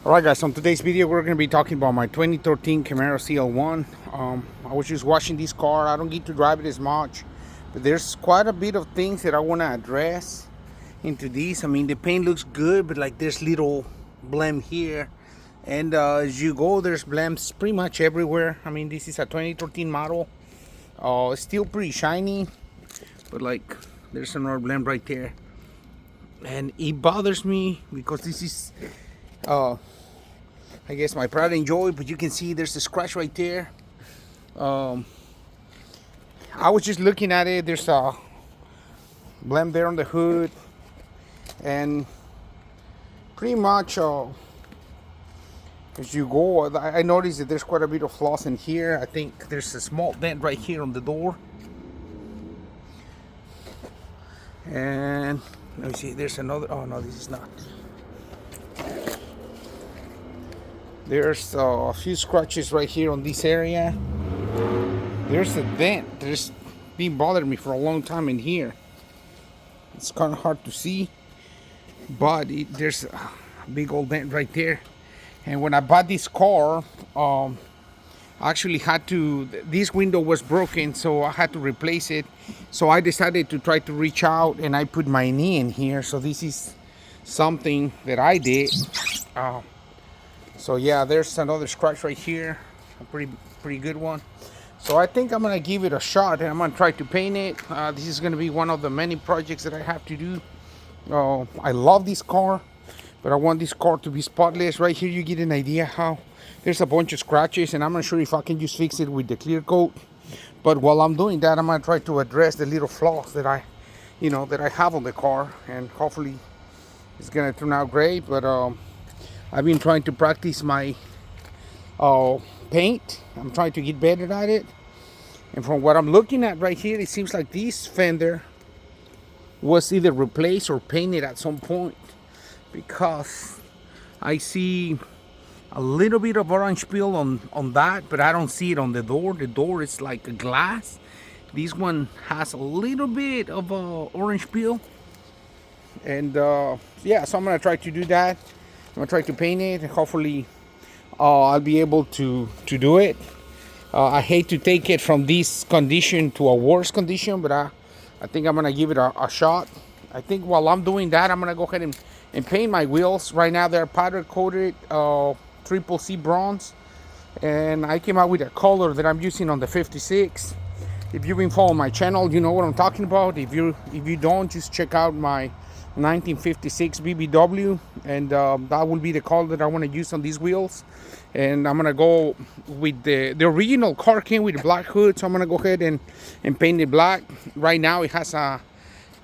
Alright guys, so in today's video we're going to be talking about my 2013 Camaro zl1. I was just watching this car. I don't get to drive it as much, but there's quite a bit of things that I want to address into this. I mean, the paint looks good, but like there's little blem here, and as you go there's blems pretty much everywhere. I mean, this is a 2013 model. It's still pretty shiny, but like there's another blem right there, and it bothers me because this is I guess my pride and joy, but you can see there's a scratch right there. I was just looking at it. There's a blem there on the hood, and pretty much as you go, I noticed that there's quite a bit of flaws in here. I think there's a small dent right here on the door, and let me see, there's another. Oh no, this is not. There's a few scratches right here on this area. There's a dent. There's been bothering me for a long time in here. It's kind of hard to see, but there's a big old dent right there. And when I bought this car, I actually had to, this window was broken, so I had to replace it. So I decided to try to reach out, and I put my knee in here. So this is something that I did. So yeah, there's another scratch right here, a pretty good one. So I think I'm gonna give it a shot, and I'm gonna try to paint it. This is gonna be one of the many projects that I have to do. I love this car, but I want this car to be spotless. Right here you get an idea how there's a bunch of scratches, and I'm not sure if I can just fix it with the clear coat. But while I'm doing that, I'm gonna try to address the little flaws that I have on the car, and hopefully it's gonna turn out great. But I've been trying to practice my paint. I'm trying to get better at it. And from what I'm looking at right here, it seems like this fender was either replaced or painted at some point, because I see a little bit of orange peel on that, but I don't see it on the door. The door is like a glass. This one has a little bit of orange peel. And yeah, so I'm gonna try to do that. I'm gonna try to paint it, and hopefully I'll be able to do it. I hate to take it from this condition to a worse condition, but I think I'm gonna give it a shot. I think while I'm doing that, I'm gonna go ahead and paint my wheels. Right now they're powder coated triple C bronze, and I came out with a color that I'm using on the 56. If you've been following my channel, you know what I'm talking about. If you don't, just check out my 1956 BBW, and that will be the color that I want to use on these wheels. And I'm gonna go with the original car came with a black hood, so I'm gonna go ahead and paint it black. Right now it has a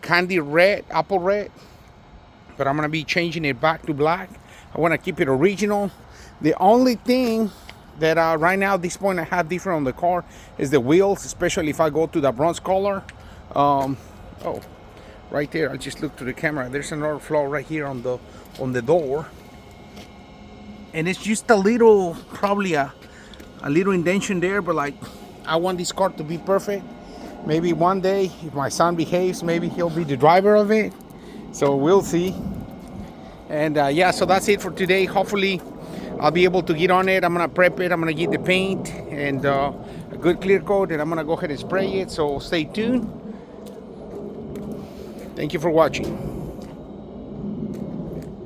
candy red, apple red, but I'm gonna be changing it back to black. I want to keep it original. The only thing that right now at this point I have different on the car is the wheels, especially if I go to the bronze color. Oh, right there, I just looked to the camera. There's another flaw right here on the door, and it's just a little, probably a little indentation there. But like, I want this car to be perfect. Maybe one day, if my son behaves, maybe he'll be the driver of it. So we'll see. And yeah, so that's it for today. Hopefully I'll be able to get on it. I'm gonna prep it. I'm gonna get the paint and a good clear coat, and I'm gonna go ahead and spray it. So stay tuned. Thank you for watching.